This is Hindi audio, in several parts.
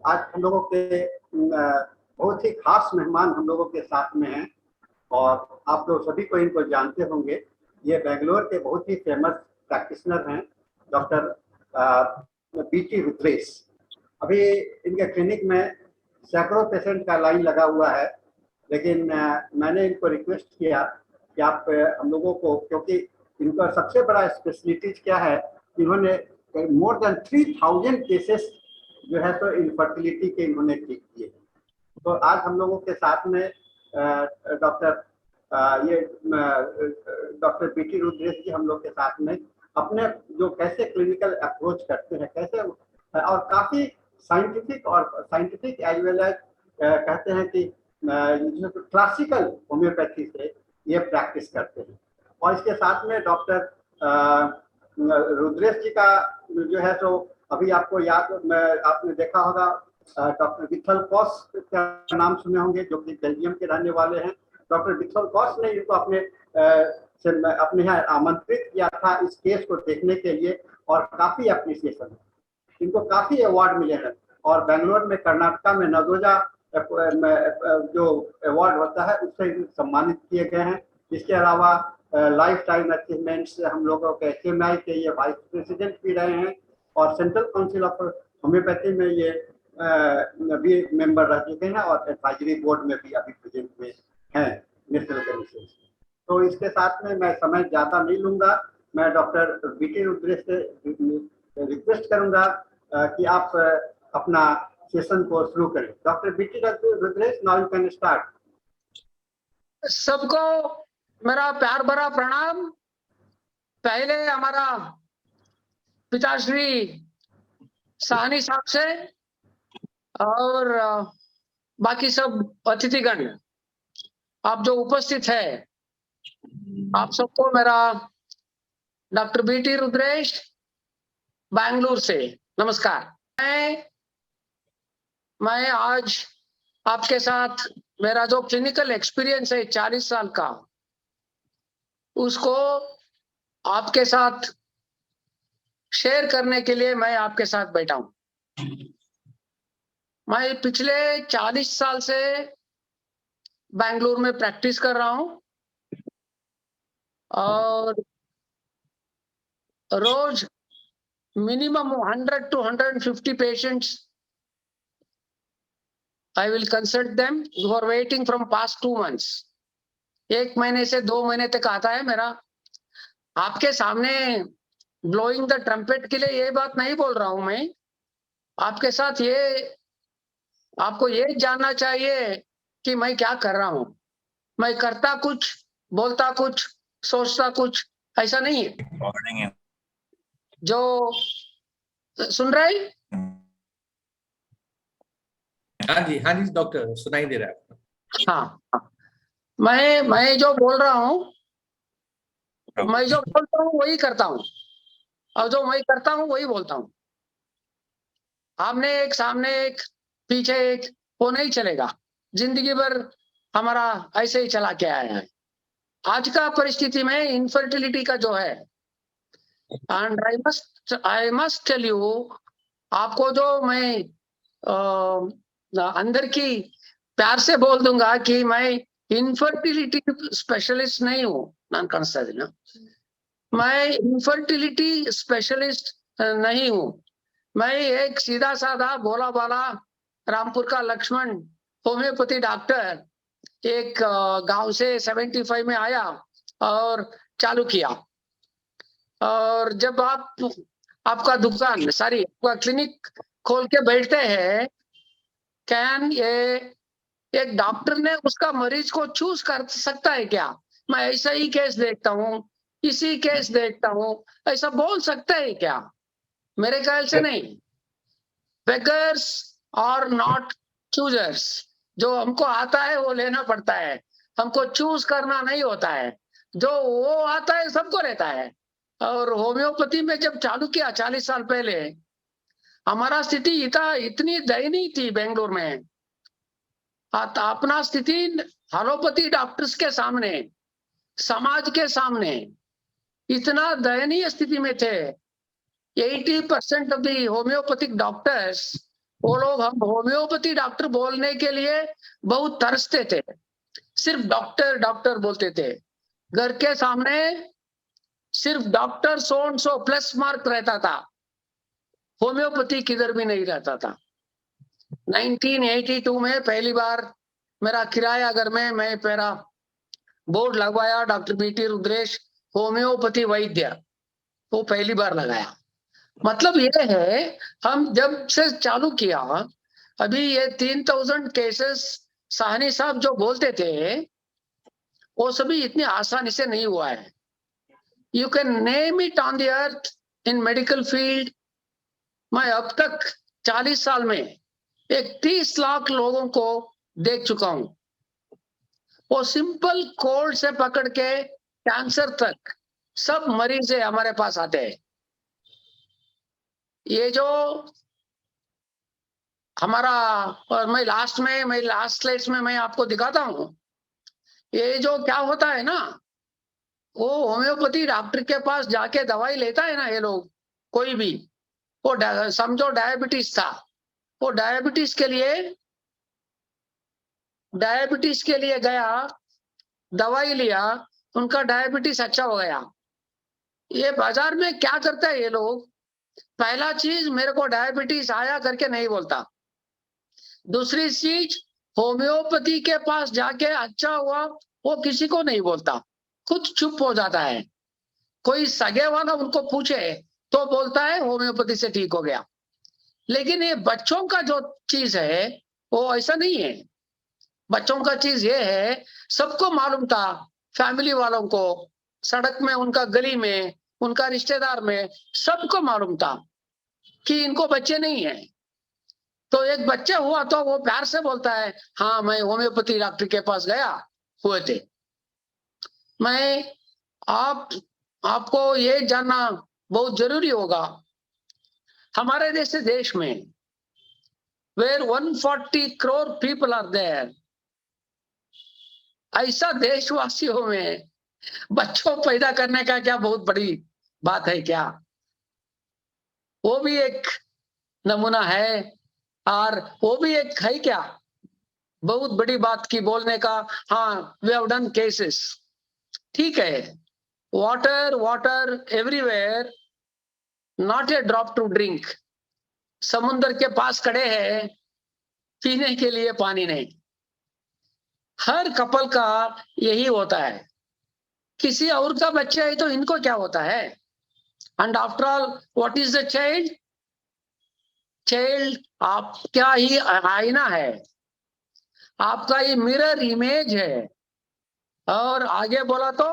आज हम लोगों के बहुत ही खास मेहमान हम लोगों के साथ में हैं और आप लोग सभी को इनको जानते होंगे। ये बेंगलोर के बहुत ही फेमस प्रैक्टिशनर हैं, डॉक्टर बीटी रुद्रेश। अभी इनके क्लिनिक में सैकड़ों पेशेंट का लाइन लगा हुआ है, लेकिन मैंने इनको रिक्वेस्ट किया कि आप हम लोगों को, क्योंकि इनका सबसे बड़ा स्पेशलिटीज क्या है, इन्होंने मोर देन 3000 केसेस जो है तो इनफर्टिलिटी के इन्होंने ठीक किए। तो आज हम लोगों के साथ में डॉक्टर ये डॉक्टर बीटी रुद्रेश जी हम लोग के साथ में अपने जो कैसे क्लिनिकल अप्रोच करते हैं, कैसे और काफी साइंटिफिक एज वेल एज कहते हैं कि क्लासिकल होम्योपैथी से ये प्रैक्टिस करते हैं। और इसके साथ में डॉक्टर रुद्रेश जी का जो है तो अभी आपको याद, आपने देखा होगा डॉक्टर विठल कौश का नाम सुने होंगे, जो कि बेल्जियम के रहने वाले हैं। डॉक्टर विठल कौश ने इनको अपने यहाँ आमंत्रित किया था इस केस को देखने के लिए, और काफी अप्रिसिएशन, इनको काफी अवार्ड मिले हैं। और बेंगलोर में कर्नाटका में नगोजा जो अवार्ड होता है उससे सम्मानित किए गए हैं। इसके अलावा लाइफ टाइम अचीवमेंट से हम लोगों के HMI के ये वाइस प्रेसिडेंट भी रहे हैं, और सेंट्रल काउंसिल ऑफ होम्योपैथी में ये भी मेंबर रह चुके हैं, और एडवाइजरी बोर्ड में भी अभी प्रेजेंट में हैं नेशनल कमीशन। तो इसके साथ में मैं समय ज़्यादा नहीं लूँगा, मैं डॉक्टर बीटी रुद्रेश से रिक्वेस्ट करूँगा कि आप अपना सेशन को शुरू करें। Doctor BT Rudresh, now you can start. सबको मेरा प्यार भरा प्रणाम। पहले हमारा पिताश्री साहनी साहब से और बाकी सब अतिथिगण, आप जो उपस्थित है, आप सबको मेरा डॉक्टर बीटी रुद्रेश बेंगलुरु से नमस्कार। मैं आज आपके साथ मेरा जो क्लिनिकल एक्सपीरियंस है 40 साल का, उसको आपके साथ शेयर करने के लिए मैं आपके साथ बैठा हूं। मैं पिछले 40 साल से बेंगलुरु में प्रैक्टिस कर रहा हूं और रोज minimum 100 to 150 patients I will consult them who are waiting from past 2 months। 1 महीने से 2 महीने तक आता है मेरा। आपके सामने ब्लोइंग द ट्रम्पेट के लिए ये बात नहीं बोल रहा हूं मैं। आपके साथ आपको ये जानना चाहिए कि मैं क्या कर रहा हूं। मैं करता कुछ, बोलता कुछ, सोचता कुछ, ऐसा नहीं है। जो सुन रहे? हाँ जी डॉक्टर, सुनाई दे रहा है। हाँ, मैं जो बोल रहा हूँ, मैं जो बोलता हूँ वही करता हूँ, और जो मैं करता हूँ वही बोलता हूँ। आमने एक, सामने एक, पीछे एक, वो नहीं चलेगा। जिंदगी भर हमारा ऐसे ही चला के आया है। आज का परिस्थिति में इनफर्टिलिटी का जो है, and I must tell you, आपको जो मैं अंदर की प्यार से बोल दूंगा कि मैं इनफर्टिलिटी स्पेशलिस्ट नहीं हूँ, नॉन कंसल्टेंट। मैं इनफर्टिलिटी स्पेशलिस्ट नहीं हूँ। मैं एक सीधा साधा भोला भाला रामपुर का लक्ष्मण होम्योपैथी डॉक्टर, एक गांव से 75 में आया और चालू किया। और जब आपका दुकान आपका क्लिनिक खोल के बैठते हैं, एक डॉक्टर ने उसका मरीज को चूज कर सकता है क्या? मैं ऐसा ही केस देखता हूँ, इसी केस देखता हूँ, ऐसा बोल सकता है क्या? मेरे ख्याल से नहीं। बेगर्स और नॉट चूजर्स। जो हमको आता है वो लेना पड़ता है, हमको चूज करना नहीं होता है। जो वो आता है सबको रहता है। और होम्योपैथी में जब चालू किया 40 साल पहले, हमारा स्थिति इतनी दयनीय थी बेंगलुरु में। अपना स्थिति एलोपैथी डॉक्टर्स के सामने, समाज के सामने इतना दयनीय स्थिति में थे। 80% of the homeopathic doctors वो लोग हम होम्योपैथी डॉक्टर बोलने के लिए बहुत तरसते थे, सिर्फ डॉक्टर डॉक्टर बोलते थे। घर के सामने सिर्फ doctor so and so plus mark रहता था, होम्योपैथी किधर भी नहीं रहता था। 1982 में पहली बार मेरा किराया घर में मैं मेरा बोर्ड लगवाया, डॉक्टर बीटी रुद्रेश होम्योपैथी वैद्य, वो पहली बार लगाया। मतलब ये है, हम जब से चालू किया, अभी ये 3000 केसेस साहनी साहब जो बोलते थे वो सभी इतनी आसानी से नहीं हुआ है। You can name it on the earth in medical field. मैं अब तक 40 साल में एक 30 लाख लोगों को देख चुका हूं। वो सिंपल कोल्ड से पकड़ के कैंसर तक सब मरीज हमारे पास आते हैं। ये जो हमारा, और मैं लास्ट स्लाइड्स में मैं आपको दिखाता हूं, ये जो क्या होता है ना, वो होम्योपैथी डॉक्टर के पास जाके दवाई लेता है ना ये लोग, कोई भी, वो समझो डायबिटीज था, वो डायबिटीज के लिए गया, दवाई लिया, उनका डायबिटीज अच्छा हो गया। ये बाजार में क्या करता है ये लोग, पहला चीज मेरे को डायबिटीज आया करके नहीं बोलता, दूसरी चीज होम्योपैथी के पास जाके अच्छा हुआ वो किसी को नहीं बोलता, खुद चुप हो जाता है। कोई सगे वाला उनको पूछे तो बोलता है होम्योपैथी से ठीक हो गया। लेकिन ये बच्चों का जो चीज है वो ऐसा नहीं है। बच्चों का चीज ये है, सबको मालूम था, फैमिली वालों को, सड़क में, उनका गली में, उनका रिश्तेदार में, सबको मालूम था कि इनको बच्चे नहीं है। तो एक बच्चे हुआ तो वो प्यार से बोलता है, हाँ मैं होम्योपैथी डॉक्टर के पास गया, हुए थे। मैं आपको ये जानना बहुत जरूरी होगा, हमारे जैसे देश में where 140 crore people are there, ऐसा देशवासियों में बच्चों पैदा करने का क्या बहुत बड़ी बात है क्या? वो भी एक नमूना है, और वो भी एक है क्या बहुत बड़ी बात की बोलने का। हाँ, वी हैव डन केसेस, ठीक है, water water everywhere, not a drop to drink. समुद्र के पास खड़े हैं, पीने के लिए पानी नहीं। हर कपल का यही होता है, किसी और का बच्चा है तो इनको क्या होता है? And after all what is the child? Child आपका ही आईना है, आपका ही मिरर इमेज है। और आगे बोला तो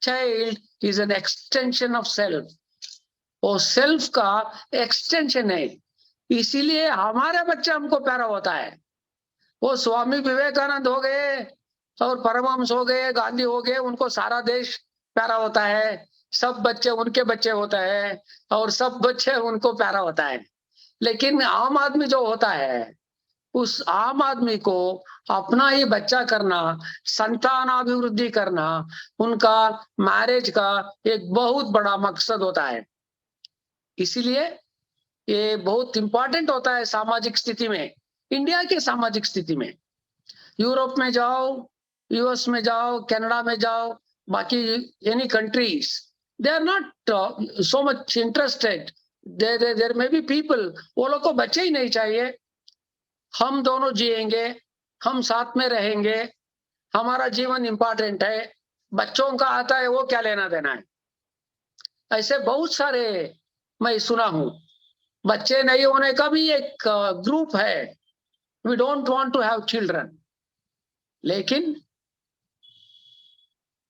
child is an extension of self, वो सेल्फ का एक्सटेंशन है। इसीलिए हमारा बच्चा हमको प्यारा होता है। वो स्वामी विवेकानंद हो गए और परमहंस हो गए, गांधी हो गए, उनको सारा देश प्यारा होता है, सब बच्चे उनके बच्चे होते हैं और सब बच्चे उनको प्यारा होता है। लेकिन आम आदमी जो होता है, उस आम आदमी को अपना ही बच्चा करना, संतानाभिवृद्धि करना, उनका मैरिज का एक बहुत बड़ा मकसद होता है। इसीलिए ये बहुत इंपॉर्टेंट होता है सामाजिक स्थिति में, इंडिया के सामाजिक स्थिति में। यूरोप में जाओ, यूएस में जाओ, कनाडा में जाओ, बाकी any countries, they are not so much interested. There may be people, वो लोग को बच्चे ही नहीं चाहिए, हम दोनों जिएंगे, हम साथ में रहेंगे, हमारा जीवन इंपॉर्टेंट है, बच्चों का आता है वो क्या लेना देना है। ऐसे बहुत सारे मैं सुना हूं। बच्चे नहीं होने का भी एक ग्रुप है, we don't want to have children. लेकिन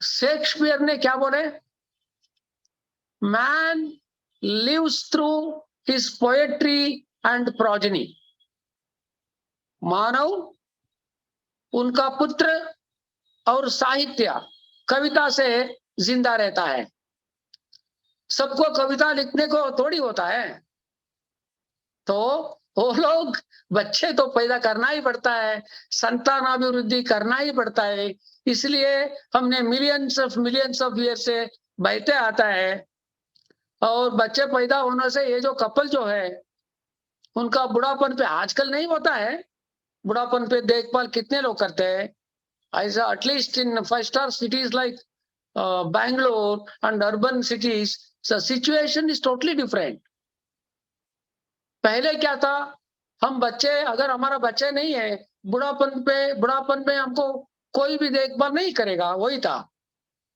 शेक्सपियर ने क्या बोले, man lives through his poetry and progeny. मानव उनका पुत्र और साहित्य, कविता से जिंदा रहता है। सबको कविता लिखने को थोड़ी होता है, तो वो लोग बच्चे तो पैदा करना ही पड़ता है, संतानाभिवृद्धि करना ही पड़ता है। इसलिए हमने मिलियंस ऑफ ईयर से बहते आता है। और बच्चे पैदा होने से ये जो कपल जो है, उनका बुढ़ापन पे आजकल नहीं होता है, बुढ़ापन पे देखभाल कितने लोग करते हैं ऐसा, at least in 5 star cities like Bangalore and urban cities the situation is totally different. पहले क्या था, हम बच्चे, अगर हमारा बच्चे नहीं है, बुढ़ापन में हमको कोई भी देखभाल नहीं करेगा, वही था।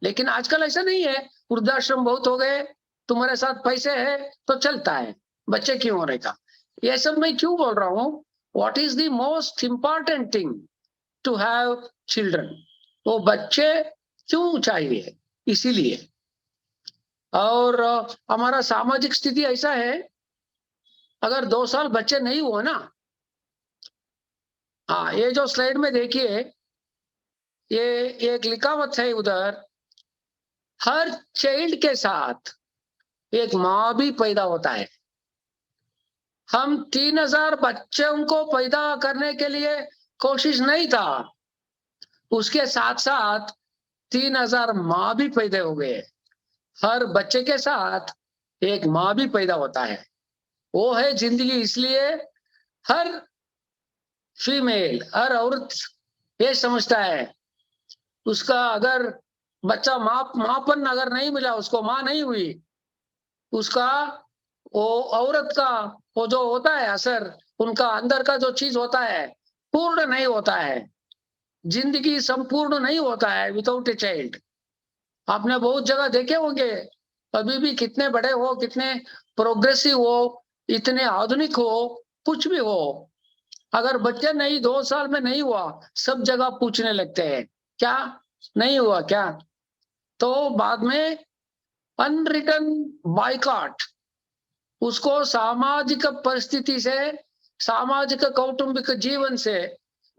लेकिन आजकल ऐसा नहीं है, वृद्धाश्रम बहुत हो गए, तुम्हारे साथ पैसे है तो चलता है, बच्चे क्यों होने का। ये सब मैं क्यों बोल रहा हूँ, what is the most important thing to have children, वो बच्चे क्यों चाहिए, इसीलिए। और हमारा सामाजिक स्थिति ऐसा है, अगर 2 साल बच्चे नहीं हुए ना, हाँ ये जो स्लाइड में देखिए, ये एक लिखावट है उधर, हर चाइल्ड के साथ एक माँ भी पैदा होता है। हम 3000 बच्चों को पैदा करने के लिए कोशिश नहीं था, उसके साथ साथ 3000 माँ भी पैदा हो गए। हर बच्चे के साथ एक माँ भी पैदा होता है, वो है जिंदगी। इसलिए हर फीमेल, हर औरत ये समझता है, उसका अगर बच्चा माँपन अगर नहीं मिला, उसको माँ नहीं हुई, उसका वो औरत का वो जो होता है असर, उनका अंदर का जो चीज होता है पूर्ण नहीं होता है, जिंदगी संपूर्ण नहीं होता है विदाउट ए चाइल्ड। आपने बहुत जगह देखे होंगे, अभी भी कितने बड़े हो, कितने प्रोग्रेसिव हो, इतने आधुनिक हो, कुछ भी हो, अगर बच्चे नहीं 2 साल में नहीं हुआ, सब जगह पूछने लगते हैं क्या नहीं हुआ क्या। तो बाद में अनरिटन बायकॉट, उसको सामाजिक परिस्थिति से, सामाजिक कौटुंबिक जीवन से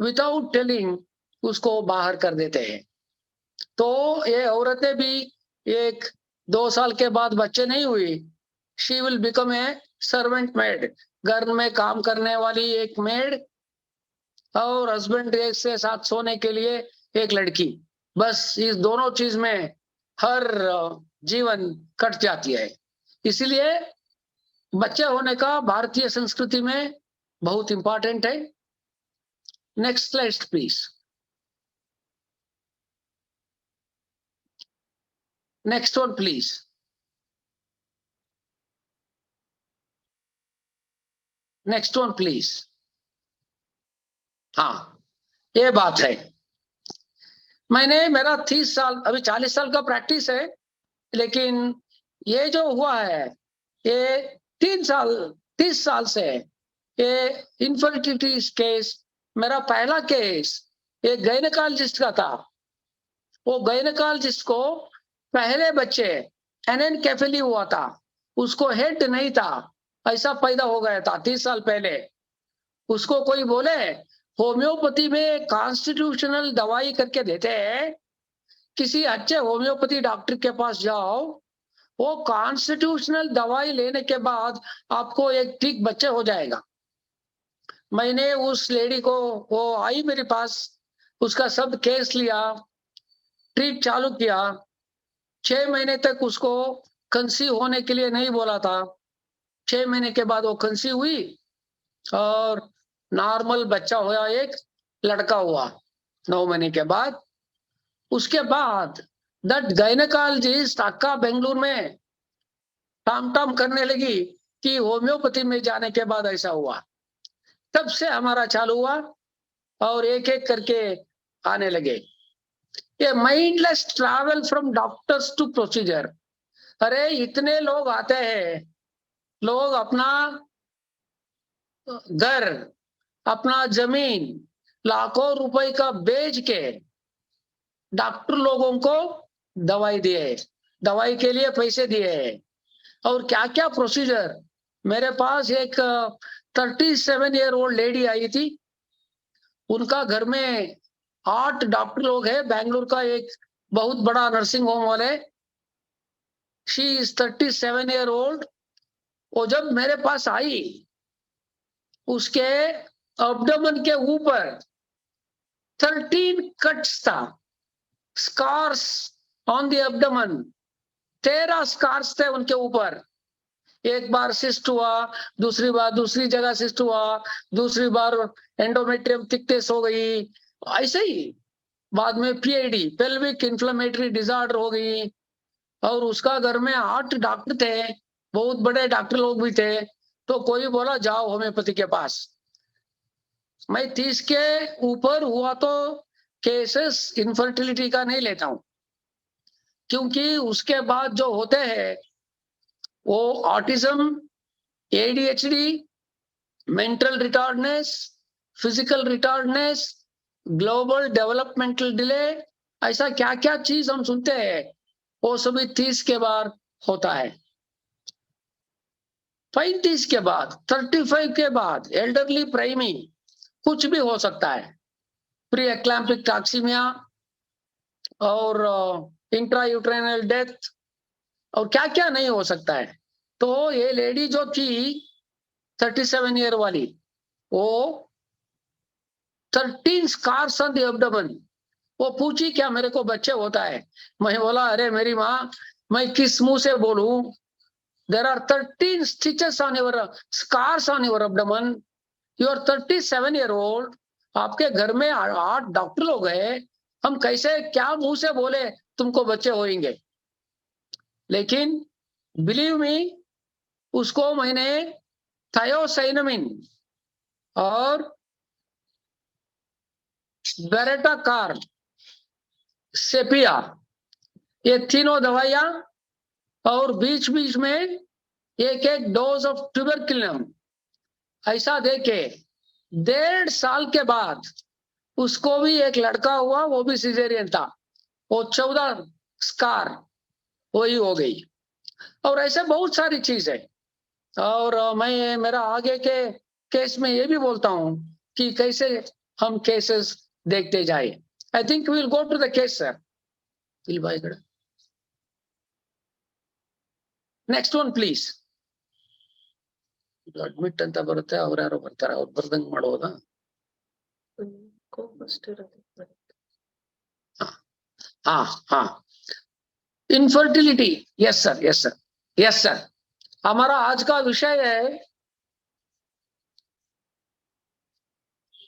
विदाउट टेलिंग उसको बाहर कर देते हैं। तो ये औरतें भी, एक 2 साल के बाद बच्चे नहीं हुई, she will become a servant made, घर में काम करने वाली एक मेड, और हस्बैंड के साथ सोने के लिए एक लड़की, बस इस दोनों चीज में हर जीवन कट जाती है। इसलिए बच्चे होने का भारतीय संस्कृति में बहुत इंपॉर्टेंट है। Next slide please, next one please. Next one please. हाँ ये बात है, मैंने, मेरा 30 साल, अभी 40 साल का प्रैक्टिस है, लेकिन ये जो हुआ है ये 30 साल से, ये इनफर्टिलिटी केस, मेरा पहला केस एक गायनेकोलॉजिस्ट का था। वो गायनेकोलॉजिस्ट को पहले बच्चे एनेनकेफेली हुआ था, उसको हेड नहीं था, ऐसा पैदा हो गया था 30 साल पहले। उसको कोई बोले होम्योपैथी में कॉन्स्टिट्यूशनल दवाई करके देते हैं, किसी अच्छे होम्योपैथी डॉक्टर के पास जाओ, वो कॉन्स्टिट्यूशनल दवाई लेने के बाद आपको एक ठीक बच्चे हो जाएगा। मैंने उस लेडी को, वो आई मेरे पास, उसका सब केस लिया, ट्रीट चालू किया, 6 महीने तक उसको कंसीव होने के लिए नहीं बोला था, 6 महीने के बाद वो कंसीव हुई और नॉर्मल बच्चा हुआ, एक लड़का हुआ 9 महीने के बाद। उसके बाद दैट गायनेकोलॉजिस्ट अक्का बेंगलुरु में टाम करने लगी कि होम्योपैथी में जाने के बाद ऐसा हुआ। तब से हमारा चालू हुआ और एक एक करके आने लगे। ये mindless travel from doctors to procedure. अरे इतने लोग आते हैं, लोग अपना घर, अपना जमीन लाखों रुपए का बेच के डॉक्टर लोगों को दवाई दिए, दवाई के लिए पैसे दिए, और क्या क्या प्रोसीजर। मेरे पास एक 37-year-old लेडी आई थी, उनका घर में 8 डॉक्टर लोग हैं, बेंगलुरु का एक बहुत बड़ा नर्सिंग होम वाले। She is 37-year-old। वो जब मेरे पास आई, उसके एब्डोमेन के ऊपर 13 कट्स था, scars on the abdomen, 13 scars थे उनके ऊपर। एक बार सिस्ट हुआ, दूसरी बार दूसरी जगह सिस्ट हुआ, दूसरी बार एंडोमेट्रियम थिकनेस हो गई, ऐसे ही बाद में पीआईडी पेल्विक इन्फ्लेमेटरी डिसऑर्डर हो गई। और उसका घर में 8 डॉक्टर थे, बहुत बड़े डॉक्टर लोग भी थे। तो कोई बोला जाओ होम्योपैथी के पास। मैं 30 के ऊपर हुआ तो केसेस इनफर्टिलिटी का नहीं लेता हूं, क्योंकि उसके बाद जो होते हैं वो autism, ADHD, mental retardness, physical retardness, global developmental delay, ऐसा क्या क्या चीज हम सुनते हैं, वो सभी 30 के बाद होता है। 35 के बाद, 35 के बाद एल्डरली प्राइमी कुछ भी हो सकता है, प्री एक्लैम्पिक टॉक्सीमिया और इंट्रायूट्राइनल डेथ और क्या क्या नहीं हो सकता है। तो ये लेडी जो थी 37 ईयर वाली, वो 13 स्कार्स ऑन द एब्डोमेन, वो पूछी क्या मेरे को बच्चे होता है? मैं बोला अरे मेरी माँ, मैं किस मुंह से बोलूं? There are 13 stitches on your scars on your abdomen, you are 37 year old, आपके घर में 8 डॉक्टर लोग हैं, हम कैसे क्या मुंह से बोले तुमको बच्चे होंगे? लेकिन बिलीव मी, उसको मैंने थायोसाइनामिन और बेरेटा कार्ब, सेपिया, ये तीनों दवाइयां और बीच बीच में एक एक डोज ऑफ ट्यूबरकुलिन ऐसा देके 1.5 साल के बाद उसको भी एक लड़का हुआ, वो भी सिजेरियन था, वो 14 स्कार वही हो गई। और ऐसे बहुत सारी चीज है। और मैं मेरा आगे के केस में ये भी बोलता हूं कि कैसे हम केसेस देखते जाए। I think will go to the case sir. Next one please. Admit ಅಂತ ಬರುತ್ತೆ, ಅವ್ರು ಯಾರೋ ಬರ್ತಾರೆ, ಅವ್ರು ಬರ್ದಂಗ್ ಮಾಡೋದಾ? हाँ हाँ, infertility, yes sir, yes sir, yes sir. हमारा आज का विषय है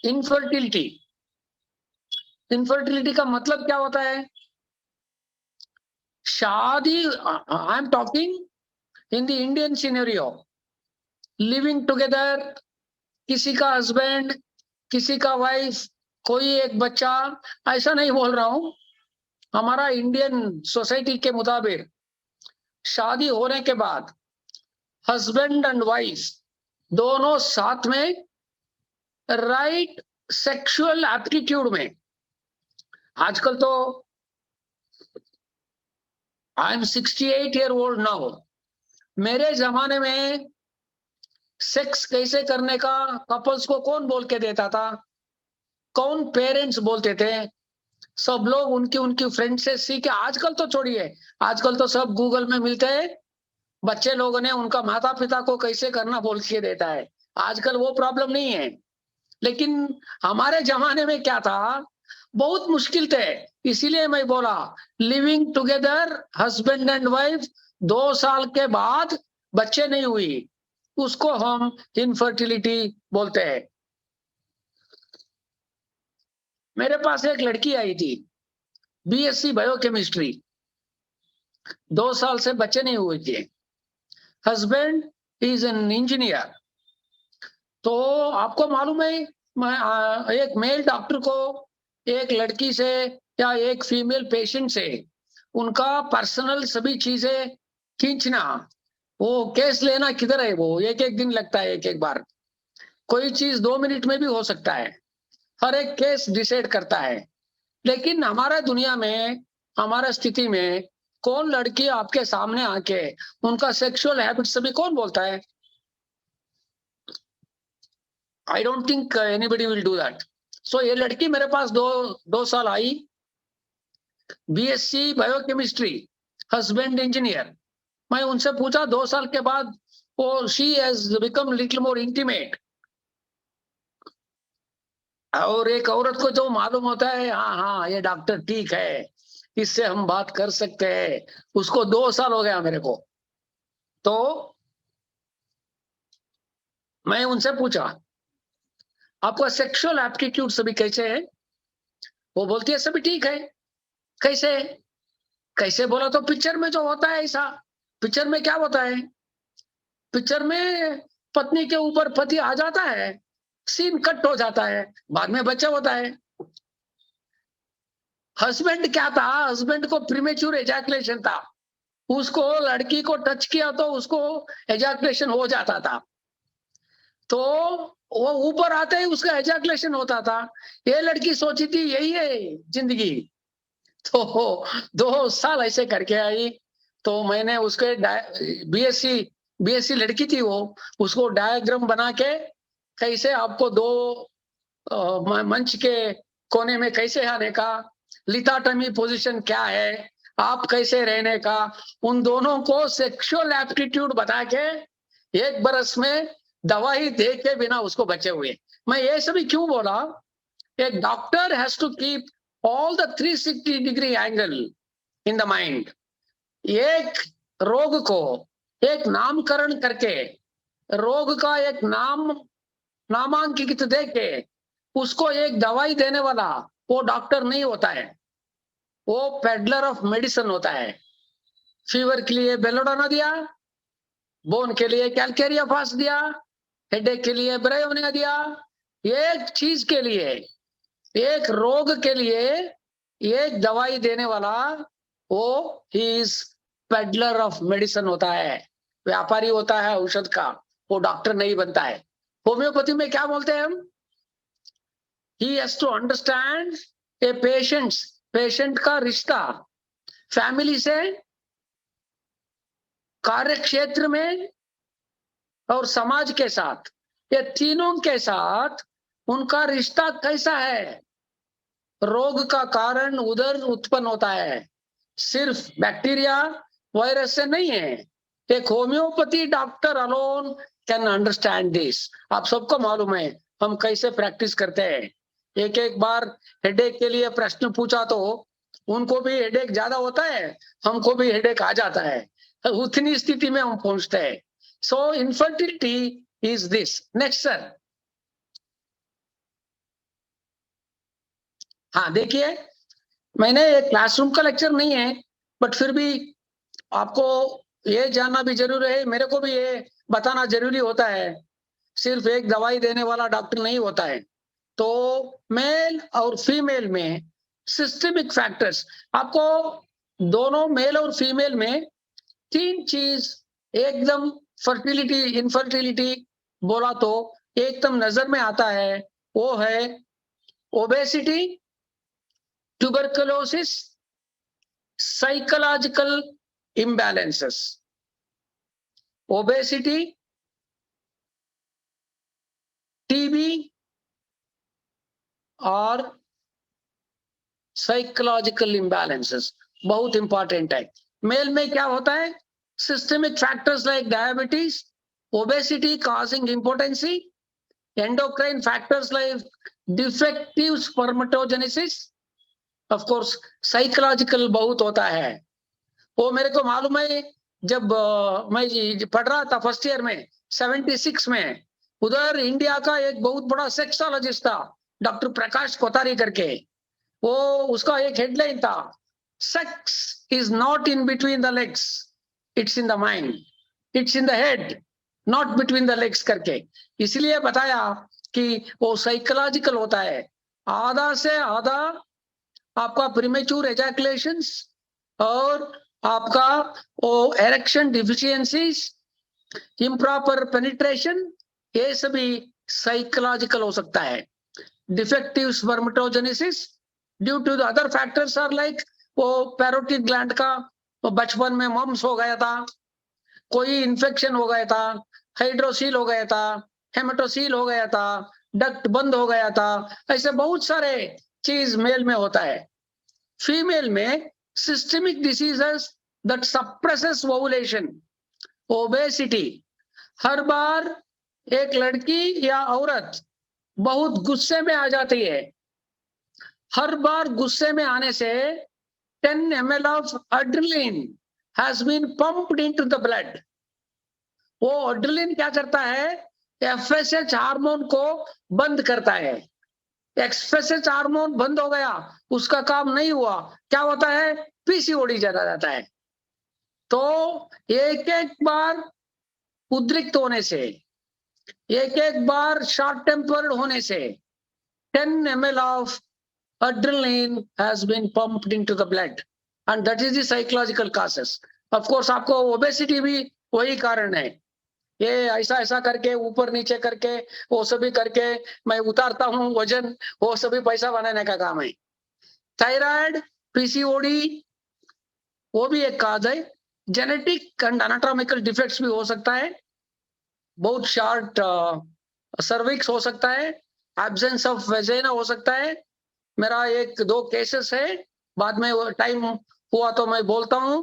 इनफर्टिलिटी। इनफर्टिलिटी का मतलब क्या होता है? शादी, I am talking in the Indian scenario, living together, किसी का हस्बैंड, किसी का वाइफ, कोई एक बच्चा, ऐसा नहीं बोल रहा हूं। हमारा इंडियन सोसाइटी के मुताबिक शादी होने के बाद हस्बैंड एंड वाइफ दोनों साथ में राइट सेक्सुअल एप्टीट्यूड में, आजकल तो I am 68 year old now, मेरे जमाने में सेक्स कैसे करने का कपल्स को कौन बोल के देता था? कौन पेरेंट्स बोलते थे? सब लोग उनकी उनकी फ्रेंड से सीखे। आजकल तो छोड़िए, आजकल तो सब गूगल में मिलते हैं, बच्चे लोगों ने उनका माता पिता को कैसे करना बोल के देता है। आजकल वो प्रॉब्लम नहीं है। लेकिन हमारे जमाने में क्या था, बहुत मुश्किल थे। इसीलिए मैं बोला living together husband and wife 2 साल के बाद बच्चे नहीं हुई, उसको हम इनफर्टिलिटी बोलते हैं। मेरे पास एक लड़की आई थी, बीएससी बायोकेमिस्ट्री, 2 साल से बच्चे नहीं हुए थे, हस्बैंड इज एन इंजीनियर। तो आपको मालूम है, मैं एक मेल डॉक्टर को एक लड़की से या एक फीमेल पेशेंट से उनका पर्सनल सभी चीजें खींचना, वो केस लेना किधर है, वो एक एक दिन लगता है, एक एक बार। कोई चीज 2 मिनट में भी हो सकता है, हर एक केस डिसाइड करता है। लेकिन हमारा दुनिया में, हमारा स्थिति में, कौन लड़की आपके सामने आके उनका सेक्सुअल हैबिट सभी कौन बोलता है? I don't think anybody will do that. So ये लड़की मेरे पास 2 साल आई, बीएससी बायोकेमिस्ट्री, हस्बैंड इंजीनियर। मैं उनसे पूछा 2 साल के बाद, वो she has become little more intimate. और एक औरत को जो मालूम होता है, हाँ हाँ ये डॉक्टर ठीक है, इससे हम बात कर सकते हैं, उसको 2 साल हो गया मेरे को। तो मैं उनसे पूछा आपका सेक्सुअल एप्टीट्यूड सभी कैसे है? वो बोलती है सभी ठीक है। कैसे? कैसे बोला तो पिक्चर में जो होता है ऐसा। पिक्चर में क्या होता है? पिक्चर में पत्नी के ऊपर पति आ जाता है, सीन कट हो जाता है, बाद में बच्चा होता है। हस्बैंड क्या था? हस्बैंड को प्रीमेच्योर एजैकुलेशन था। उसको लड़की को टच किया तो उसको एजैकुलेशन हो जाता था, तो वो ऊपर आते ही उसका एजैकुलेशन होता था। ये लड़की सोची थी यही है जिंदगी, तो 2 साल ऐसे करके आई। तो मैंने उसके बीएससी लड़की थी वो, उसको डायग्राम बना के कैसे आपको मंच के कोने में कैसे आने का, लिथोटमी पोजीशन क्या है, आप कैसे रहने का, उन दोनों को सेक्सुअल एप्टीट्यूड बता के 1 बरस में दवाई दे के बिना उसको बचे हुए। मैं ये सभी क्यों बोला? एक doctor has to keep all the 360-degree angle in the mind. एक रोग को एक नामकरण करके, रोग का एक नामांकित देके उसको एक दवाई देने वाला वो डॉक्टर नहीं होता है, वो पेडलर ऑफ मेडिसिन होता है। फीवर के लिए बेलोडाना दिया, बोन के लिए कैलकेरिया फास्ट दिया, हेडेक के लिए ब्रेयोनिया दिया। एक चीज के लिए, एक रोग के लिए एक दवाई देने वाला वो he is peddler of medicine होता है, व्यापारी होता है औषध का, वो डॉक्टर नहीं बनता है। होम्योपैथी में क्या बोलते हैं हम? He has to understand a patient का रिश्ता फैमिली से, कार्य क्षेत्र में और समाज के साथ, ये तीनों के साथ उनका रिश्ता कैसा है। रोग का कारण उधर उत्पन्न होता है, सिर्फ बैक्टीरिया वायरस से नहीं है। एक homeopathy doctor alone can understand this. आप सबको मालूम है हम कैसे प्रैक्टिस करते हैं। एक बार हेडेक के लिए प्रश्न पूछा तो उनको भी हेडेक ज्यादा होता है, हमको भी हेडेक आ जाता है, उतनी स्थिति में हम पहुंचते हैं। So infertility is this. Next sir. हाँ देखिए, मैंने एक क्लासरूम का लेक्चर नहीं है, बट फिर भी आपको ये जानना भी जरूरी है, मेरे को भी ये बताना जरूरी होता है। सिर्फ एक दवाई देने वाला डॉक्टर नहीं होता है। तो मेल और फीमेल में सिस्टमिक फैक्टर्स, आपको दोनों मेल और फीमेल में 3 चीज एकदम फर्टिलिटी इनफर्टिलिटी बोला तो एकदम नजर में आता है। वो है obesity, tuberculosis, psychological imbalances. Obesity, TB और साइकोलॉजिकल इम्बैलेंसेस बहुत इंपॉर्टेंट है। मेल में क्या होता है? Systemic factors like diabetes, obesity causing impotency, endocrine factors like defective spermatogenesis, of course psychological बहुत होता है। वो मेरे को मालूम है, जब मैं पढ़ रहा था फर्स्ट ईयर में 76 में, उधर इंडिया का एक बहुत बड़ा सेक्सोलॉजिस्ट था डॉक्टर प्रकाश कोतारी करके। वो उसका एक हेडलाइन था, sex is not in between the legs, it's in the mind, it's in the head, not between the legs करके। इसलिए बताया कि वो साइकोलॉजिकल होता है। आधा से आधा आपका प्रीमेच्योर एजैकुलेशंस और आपका वो एरेक्शन डिफिशियंसीज, इम्प्रॉपर पेनिट्रेशन, ये सभी साइकोलॉजिकल हो सकता है। Defective spermatogenesis due to the other factors are like, वो पैरोटिड ग्लैंड का वो बचपन में मम्स हो गया था, कोई इन्फेक्शन हो गया था, हाइड्रोसील हो गया था, हेमेटोसील हो गया था, डक्ट बंद हो गया था, ऐसे बहुत सारे चीज मेल में होता है। फीमेल में systemic diseases that suppresses ovulation, obesity. हर बार एक लड़की या औरत बहुत गुस्से में आ जाती है, हर बार गुस्से में आने से 10 ml of adrenaline has been pumped into the blood। वो एड्रेनलिन क्या करता है? FSH हार्मोन को बंद करता है। FSH हार्मोन बंद हो गया, उसका काम नहीं हुआ, क्या होता है? PCOD चला जाता है। तो एक एक बार उद्रिक्त होने से, एक एक बार शॉर्ट टेम्पर्ड होने से 10 ml of adrenaline has been pumped into the blood and that is the psychological causes. Of course आपको obesity भी वही कारण है। ये ऐसा ऐसा करके ऊपर नीचे करके वो सभी करके मैं उतारता हूँ वजन, वो सभी पैसा बनाने का काम है। थायराइड, PCOD वो भी एक काज है। जेनेटिक एंड एनाटॉमिकल डिफेक्ट्स भी हो सकता है, बहुत शॉर्ट सर्विक्स हो सकता है, एब्सेंस ऑफ वेजाइना हो सकता है। मेरा एक दो केसेस है, बाद में टाइम हुआ तो मैं बोलता हूं।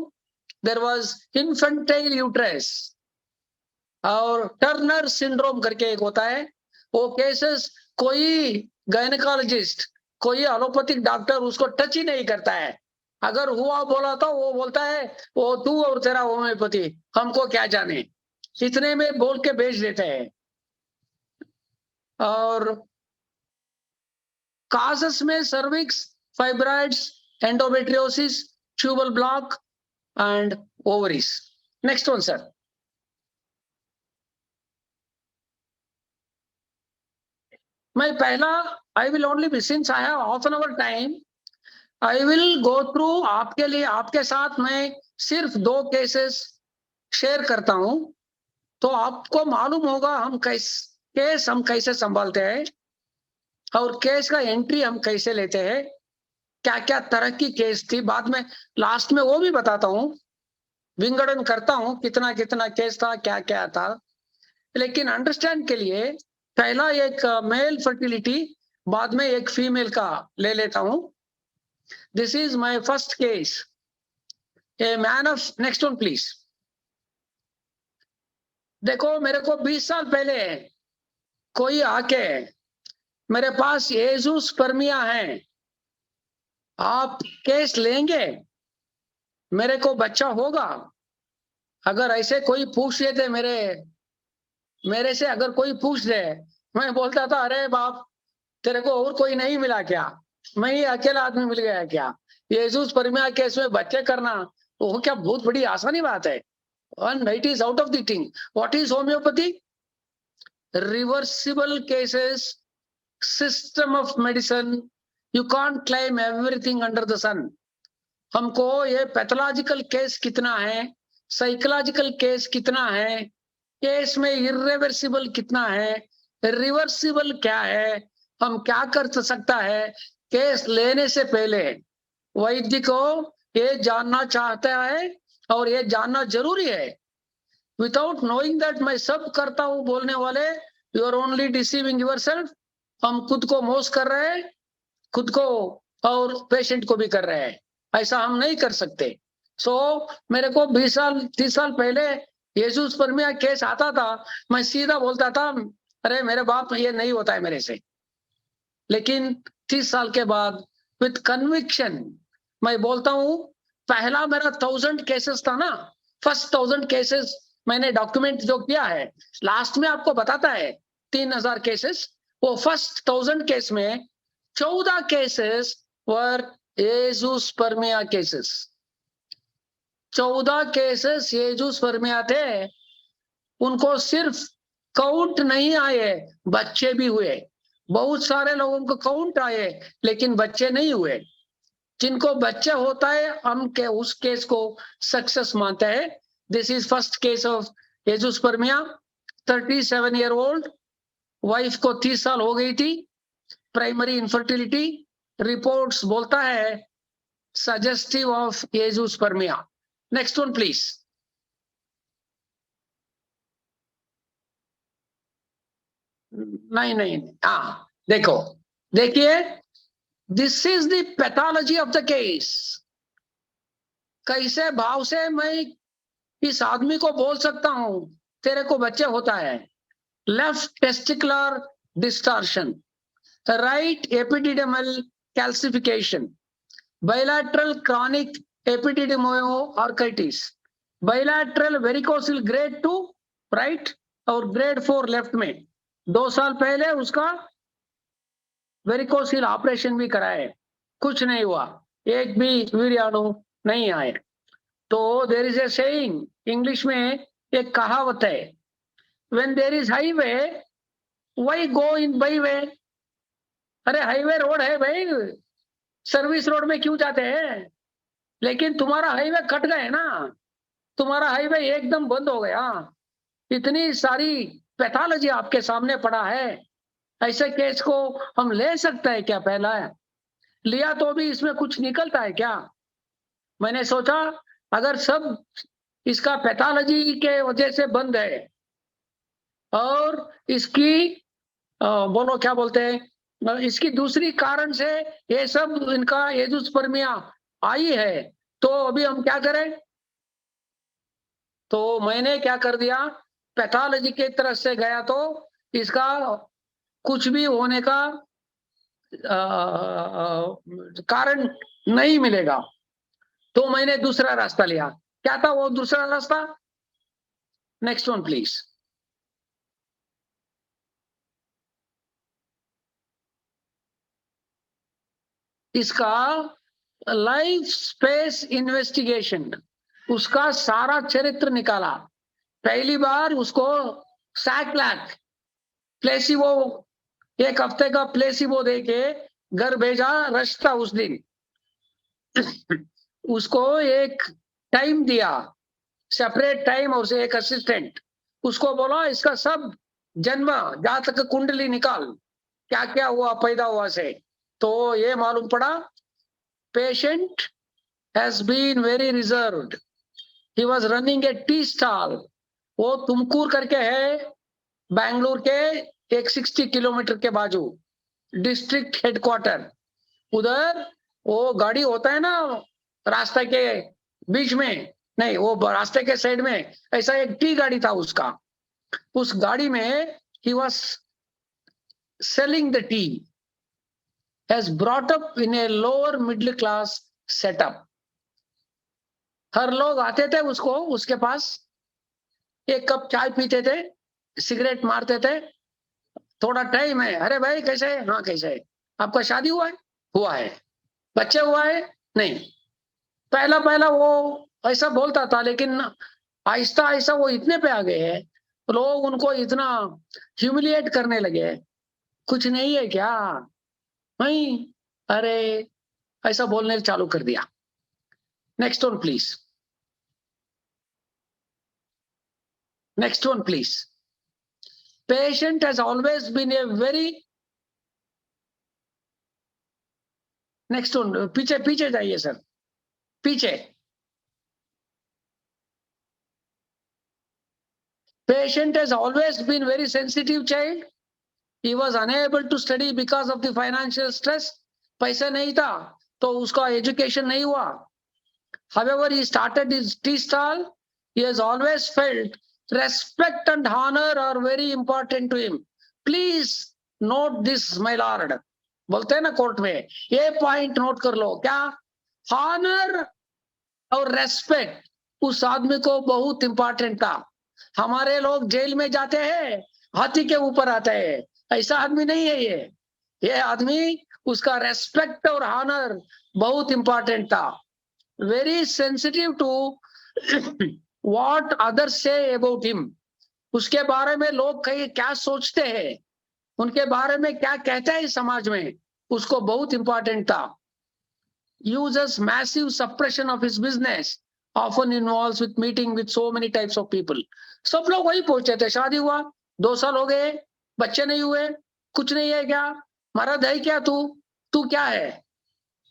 देयर वाज इन्फेंटाइल यूट्रस और टर्नर सिंड्रोम करके एक होता है। वो केसेस कोई गायनेकोलॉजिस्ट, कोई एलोपैथिक डॉक्टर उसको टच ही नहीं करता है। अगर हुआ बोला तो वो बोलता है वो तू और तेरा होम्योपैथी, हमको क्या जाने, इतने में बोल के भेज देते हैं। और काजेस में cervix, fibroids, endometriosis, tubal block and ovaries. Next one sir. मैं पहला I will only be, since I have half an hour time, I will go through आपके लिए, आपके साथ मैं सिर्फ 2 केसेस शेयर करता हूं, तो आपको मालूम होगा हम केस हम कैसे संभालते हैं और केस का एंट्री हम कैसे लेते हैं, क्या क्या तरह की केस थी। बाद में लास्ट में वो भी बताता हूं, विंगडन करता हूं कितना कितना केस था, क्या क्या था। लेकिन अंडरस्टैंड के लिए पहला एक मेल फर्टिलिटी, बाद में एक फीमेल का ले लेता हूं। This is my first case, a man of, next one please. देखो मेरे को 20 साल पहले कोई आके मेरे पास एज़ोस्पर्मिया है, आप केस लेंगे, मेरे को बच्चा होगा? अगर ऐसे कोई पूछ लेते मेरे से, अगर कोई पूछ दे, मैं बोलता था अरे बाप तेरे को और कोई नहीं मिला क्या, मैं ही अकेला आदमी मिल गया क्या? एज़ोस्पर्मिया केस में बच्चे करना वो क्या बहुत बड़ी आसानी बात है। And it is out of the thing. What is homeopathy? Reversible cases, system of medicine. You can't claim everything under the sun. हमको ये पैथोलॉजिकल केस कितना है, साइकोलॉजिकल केस कितना है, केस में इरिवर्सिबल कितना है, रिवर्सिबल क्या है, हम क्या कर सकता है, केस लेने से पहले वैद्य को ये जानना चाहता है और ये जानना जरूरी है। विदाउट नोइंग दैट मैं सब करता हूं बोलने वाले, you are only deceiving yourself. हम खुद को मोस कर रहे हैं, खुद को और पेशेंट को भी कर रहे हैं, ऐसा हम नहीं कर सकते। सो मेरे को 20 साल 30 साल पहले एज़ोस्पर्मिया केस आता था, मैं सीधा बोलता था अरे मेरे बाप ये नहीं होता है मेरे से। लेकिन 30 साल के बाद विथ कन्विक्शन मैं बोलता हूं, पहला मेरा 1000 केसेस था ना, फर्स्ट 1000 केसेस मैंने डॉक्यूमेंट जो किया है, लास्ट में आपको बताता है 3000 केसेस, वो फर्स्ट 1000 केस में 14 केसेस वर एज़ोस्पर्मिया केसेस। 14 केसेस एज़ोस्पर्मिया थे, उनको सिर्फ काउंट नहीं आए, बच्चे भी हुए। बहुत सारे लोगों को काउंट आए लेकिन बच्चे नहीं हुए। जिनको बच्चा होता है हम के उस केस को सक्सेस मानते हैं। This is first case of azoospermia, 37 year old, wife को 30 साल हो गई थी, प्राइमरी इनफर्टिलिटी, रिपोर्ट्स बोलता है suggestive of azoospermia. Next one please. नहीं, हाँ देखो, देखिए this is the pathology of the case. कैसे भाव से मैं इस आदमी को बोल सकता हूं तेरे को बच्चे होता है। Left testicular distortion, right epididymal calcification, bilateral chronic epididymoarthritis, bilateral varicocele grade 2, right, और ग्रेड 4 लेफ्ट में। 2 साल पहले उसका वेरिकोसिल ऑपरेशन भी कराए, कुछ नहीं हुआ, एक भी वीर्याणु नहीं आए। तो there is a saying, English में एक कहावत है, when there is highway why go in by way. अरे हाईवे रोड है भाई, सर्विस रोड में क्यों जाते हैं? लेकिन तुम्हारा हाईवे कट गए ना, तुम्हारा हाईवे एकदम बंद हो गया। इतनी सारी पैथोलॉजी आपके सामने पड़ा है, ऐसे केस को हम ले सकते हैं क्या? पहला लिया तो भी इसमें कुछ निकलता है क्या? मैंने सोचा अगर सब इसका पैथोलॉजी के वजह से बंद है और इसकी बोलो क्या बोलते हैं, इसकी दूसरी कारण से ये सब इनका एजोस्पर्मिया आई है, तो अभी हम क्या करें? तो मैंने क्या कर दिया, पैथोलॉजी के तरफ से गया तो इसका कुछ भी होने का कारण नहीं मिलेगा। तो मैंने दूसरा रास्ता लिया। क्या था वो दूसरा रास्ता? Next one please. इसका लाइफ स्पेस इन्वेस्टिगेशन, उसका सारा चरित्र निकाला। पहली बार उसको सैक्लैक प्लेसिबो, 1 हफ्ते का प्लेसिबो दे के घर भेजा। रश था उस दिन। उसको एक टाइम दिया, सेपरेट टाइम, और से एक असिस्टेंट। उसको बोला इसका सब जन्म जातक कुंडली निकाल, क्या क्या हुआ पैदा हुआ से। तो ये मालूम पड़ा patient has been very reserved, he was running a tea stall. वो तुमकूर करके है, बैंगलोर के 160 किलोमीटर के बाजू, डिस्ट्रिक्ट हेडक्वार्टर। उधर वो गाड़ी होता है ना रास्ते के बीच में, नहीं वो रास्ते के साइड में ऐसा एक टी गाड़ी था उसका। उस गाड़ी में he was selling the tea, has brought up in a lower middle class setup. हर लोग आते थे उसको, उसके पास 1 कप चाय पीते थे, सिगरेट मारते थे, थोड़ा टाइम है, अरे भाई कैसे है? हाँ कैसे है? आपका शादी हुआ है? हुआ है। बच्चे हुआ है? नहीं। पहला पहला वो ऐसा बोलता था, लेकिन आहिस्ता आहिस्ता वो इतने पे आ गए हैं, लोग उनको इतना ह्यूमिलिएट करने लगे, कुछ नहीं है क्या? नहीं, अरे ऐसा बोलने चालू कर दिया। Next one please, next one please. Patient has always been a very, next one, पीछे पीछे जाइए सर, पीछे। Patient has always been very sensitive child. He was unable to study because of the financial stress. पैसा नहीं था तो उसका एजुकेशन नहीं हुआ। However, he started his tea stall. He has always felt respect and honor are very important to him. Please note this, my lord. बोलते हैं ना कोर्ट में, ये पॉइंट नोट कर लो। क्या? ऑनर और रेस्पेक्ट उस आदमी को बहुत इंपॉर्टेंट था। हमारे लोग जेल में जाते हैं, हाथी के ऊपर आते हैं, ऐसा आदमी नहीं है ये आदमी, उसका रेस्पेक्ट और ऑनर बहुत इंपॉर्टेंट था। Very sensitive to what others say about him, उसके बारे में लोग कहीं क्या सोचते हैं, उनके बारे में क्या कहते हैं समाज में, उसको बहुत इंपॉर्टेंट था। uses massive suppression of his business, often involves with meeting with so many types of people. सब लोग वही पूछते थे, शादी हुआ 2 साल हो गए, बच्चे नहीं हुए, कुछ नहीं है क्या? मर्द है क्या तू क्या है?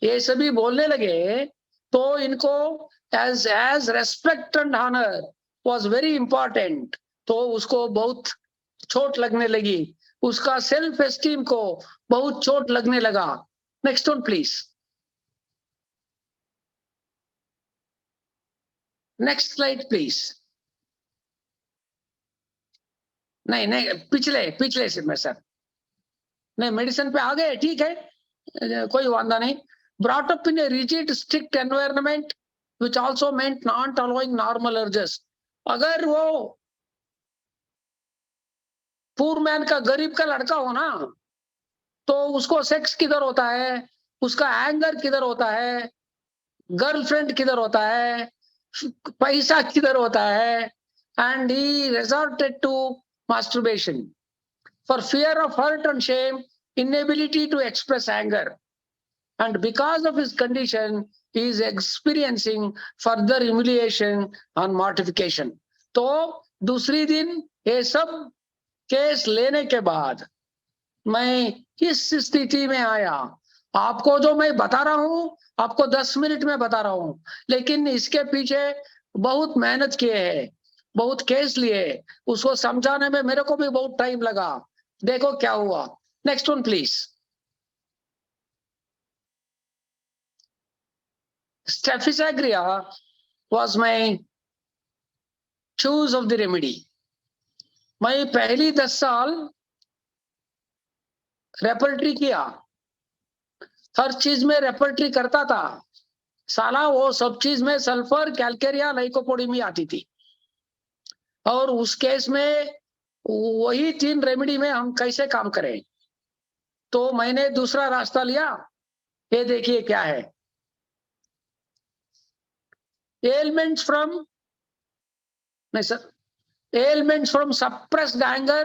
ये सभी बोलने लगे। तो इनको as respect and honor was very important, तो उसको बहुत चोट लगने लगी, उसका सेल्फ एस्टीम को बहुत चोट लगने लगा। Next one please, next slide please. नहीं पिछले से मैं सर, नहीं मेडिसिन पे आ गए, ठीक है, कोई वादा नहीं। Brought up in a rigid strict environment which also meant not allowing normal urges. अगर वो पुअर मैन का, गरीब का लड़का हो ना, तो उसको सेक्स किधर होता है, उसका एंगर किधर होता है, गर्लफ्रेंड किधर होता है, पैसा किधर होता है, and he resorted to masturbation for fear of hurt and shame, inability to express anger, and because of his condition he is experiencing further humiliation and mortification. तो दूसरी दिन ये सब केस लेने के बाद मैं किस स्थिति में आया, आपको जो मैं बता रहा हूं, आपको 10 मिनट में बता रहा हूं, लेकिन इसके पीछे बहुत मेहनत किए है, बहुत केस लिए, उसको समझाने में मेरे को भी बहुत टाइम लगा। देखो क्या हुआ। Next one please. Staphisagria was my choose of the remedy. मैं पहली 10 साल रेपर्टरी किया, हर चीज में रेपर्टरी करता था, साला वो सब चीज में सल्फर, कैलकेरिया, लाइकोपोडीमी आती थी, और उस केस में वही 3 रेमेडी में हम कैसे काम करें। तो मैंने दूसरा रास्ता लिया, ये देखिए क्या है। एलिमेंट्स फ्रॉम, नहीं sir, ailments from suppressed anger,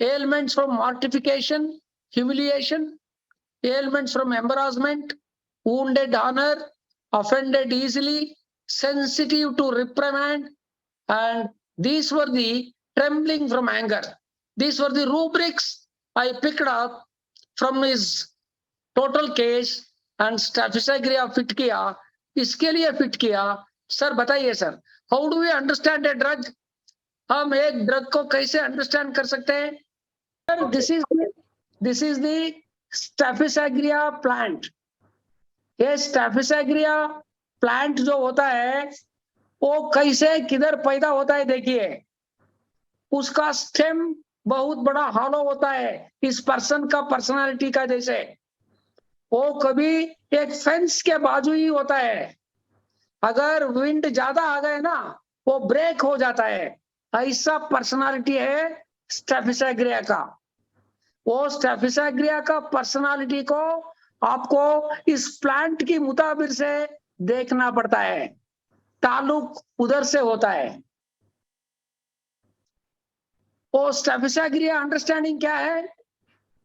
ailments from mortification, humiliation, ailments from embarrassment, wounded honor, offended easily, sensitive to reprimand, and these were the trembling from anger. These were the rubrics I picked up from his total case and staphisagria fit किया, इसके लिए फिट किया। सर बताइए sir, how do we understand a drug? हम एक ड्रग को कैसे अंडरस्टैंड कर सकते हैं? Sir this is the staphisagria plant. ये स्टेफिसाग्रिया प्लांट जो होता है वो कैसे किधर पैदा होता है, देखिए उसका स्टेम बहुत बड़ा हॉलो होता है, इस पर्सन का पर्सनालिटी का जैसे। वो कभी एक फेंस के बाजू ही होता है, अगर विंड ज्यादा आ गए ना वो ब्रेक हो जाता है, ऐसा पर्सनालिटी है स्टेफिसाग्रिया का। वो स्टेफिसाग्रिया का पर्सनालिटी को आपको इस प्लांट की मुताबिर से देखना पड़ता है, ताल्लुक उधर से होता है। वो स्टेफिसाग्रिया अंडरस्टैंडिंग क्या है?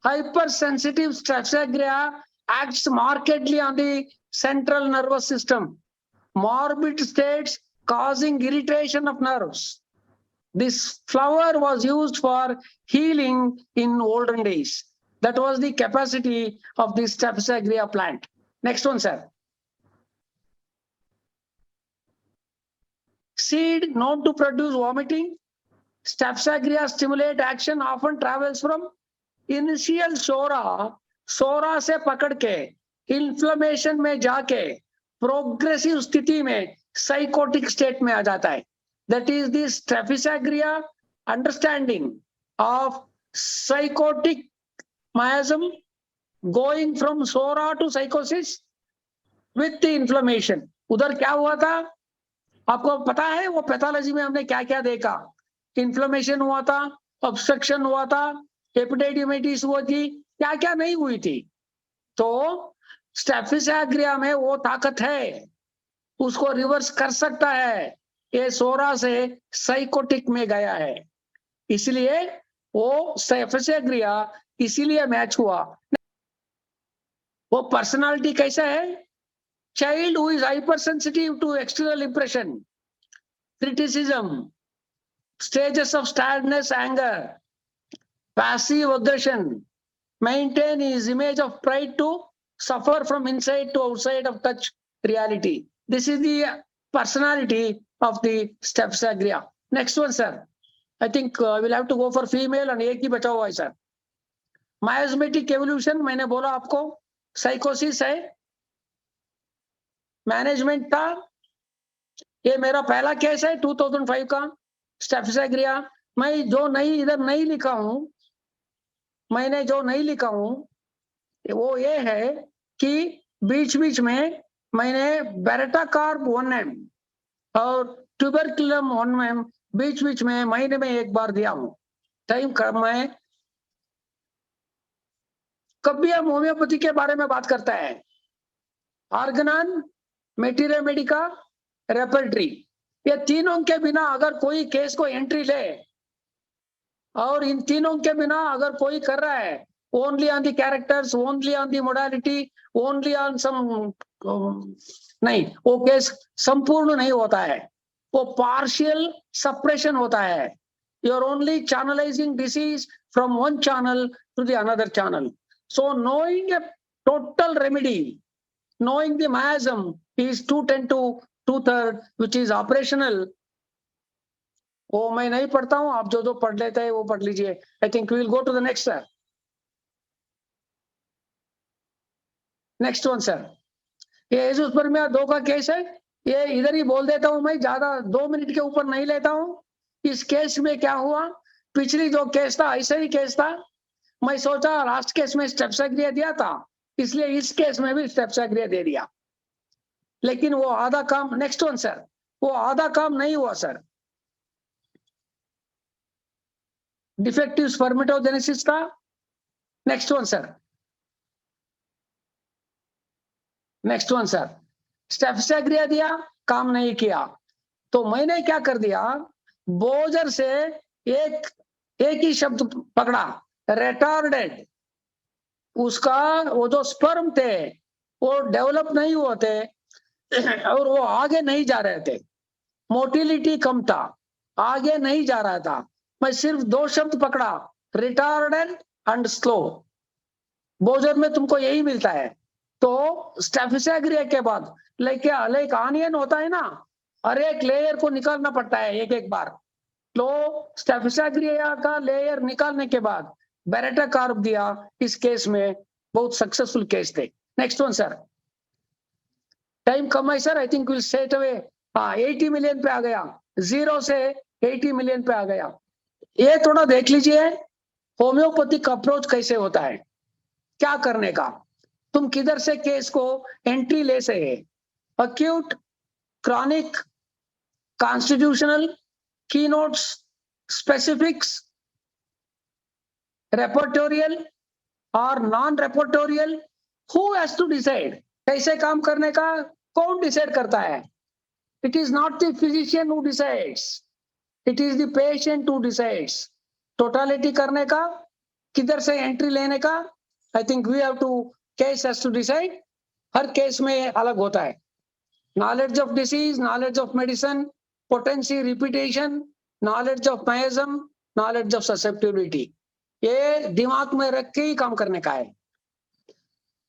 Hyper sensitive staphisagria acts markedly on the central nervous system, morbid states causing irritation of nerves. This flower was used for healing in olden days. That was the capacity of the Staphysagrina plant. Next one, sir. Seed known to produce vomiting. Staphysagrina stimulate action often travels from initial सोरा से पकड़ के इन्फ्लेमेशन में जाके प्रोग्रेसिव स्थिति में साइकोटिक स्टेट में आ जाता है। That is the staphisagria understanding of psychotic miasm going from psora to sycosis with the inflammation. उधर क्या हुआ था आपको पता है? वो पैथोलॉजी में हमने क्या क्या देखा? इन्फ्लेमेशन हुआ था, ऑब्स्ट्रक्शन हुआ था, हेपेटाइटिस हुई थी, क्या क्या नहीं हुई थी। तो स्टेफिसाग्रिया में वो ताकत है, उसको रिवर्स कर सकता है। ये सोरा से साइकोटिक में गया है, इसलिए वो स्टेफिसाग्रिया इसीलिए मैच हुआ। वो पर्सनालिटी कैसा है? Child who is hyper sensitive to external impression, criticism, stages of sadness, anger, passive aggression, maintain his image of pride to suffer from inside to outside of touch reality. This is the personality of the Staphysagrina. Next one, sir. I think we'll have to go for female and एक ही बचा हुआ है सर। मायोस्मेटिक एवोल्यूशन मैंने बोला आपको, साइकोसिस है, मैनेजमेंट था। ये मेरा पहला केस है 2005 का स्टेफिसाग्रिया। मैं जो नहीं इधर नहीं लिखा हूं, मैंने जो नहीं लिखा हूं वो ये है कि बीच बीच में मैंने बेरेटाकार्ब 1M और ट्यूबरकुलम 1M बीच बीच में महीने में एक बार दिया हूं। टाइम कम है। कभी हम होम्योपैथी के बारे में बात करता है, ऑर्गेनन, मेटीरिया मेडिका, रेपर्टरी, ये तीनों के बिना अगर कोई केस को एंट्री ले और इन तीनों के बिना अगर कोई कर रहा है, only on the characters, only on the modality, only on some, नहीं, वो केस संपूर्ण नहीं होता है, वो पार्शियल सप्रेशन होता है। You are only channelizing disease from one channel to the another channel. So knowing a total remedy, knowing the miasm is 210 to 2/3 which is operational। वो मैं नहीं पढ़ता हूं, आप जो जो पढ़ लेते हैं वो पढ़ लीजिए। I think we will go to the next sir. Next one sir, ये इस पर मैं 2 का केस है, ये इधर ही बोल देता हूं, मैं ज्यादा 2 मिनट के ऊपर नहीं लेता हूं। इस केस में क्या हुआ, पिछली जो केस था ऐसा ही केस था, मैं सोचा लास्ट केस में स्टेप्सिग्रिया दिया था, इसलिए इस केस में भी स्टेप्सिग्रिया दे दिया, लेकिन वो आधा काम, नेक्स्ट वन सर, वो आधा काम नहीं हुआ सर। डिफेक्टिव स्पर्मेटोजेनेसिस था। Next one sir, next one sir, staphisagria दिया, काम नहीं किया, तो मैंने क्या कर दिया, बोजर से एक ही शब्द पकड़ा, रिटार्डेड। उसका वो जो स्पर्म थे वो डेवलप नहीं हुए थे और वो आगे नहीं जा रहे थे, मोटिलिटी कम था, आगे नहीं जा रहा था। मैं सिर्फ 2 शब्द पकड़ा, रिटार्डेड एंड स्लो। बोजर में तुमको यही मिलता है। तो स्टेप्सिग्रिया के बाद लाइक ऑनियन होता है ना, हर एक लेयर को निकालना पड़ता है एक बार। तो स्टेप्सिग्रिया का लेयर निकालने के बाद बेरेटा कार्ब दिया, इस केस में बहुत सक्सेसफुल केस थे। नेक्स्ट वन सर, टाइम कम है sir, I think will straight away. 80 million पे आ गया, 0 से 80 मिलियन पे आ गया। ये थोड़ा देख लीजिए होम्योपैथिक अप्रोच कैसे होता है, क्या करने का, तुम किधर से केस को एंट्री ले सके, acute, chronic, constitutional, keynotes, specifics, repertorial और non repertorial. Who has to decide, कैसे काम करने का कौन डिसाइड करता है? It is not the physician who decides, it is the patient who decides. Totality करने का, किधर से एंट्री लेने का, I think we have to, case has to decide. हर केस में अलग होता है, knowledge of disease, knowledge of medicine, potency, repetition, knowledge of miasm, knowledge of susceptibility, ये दिमाग में रख के ही काम करने का है।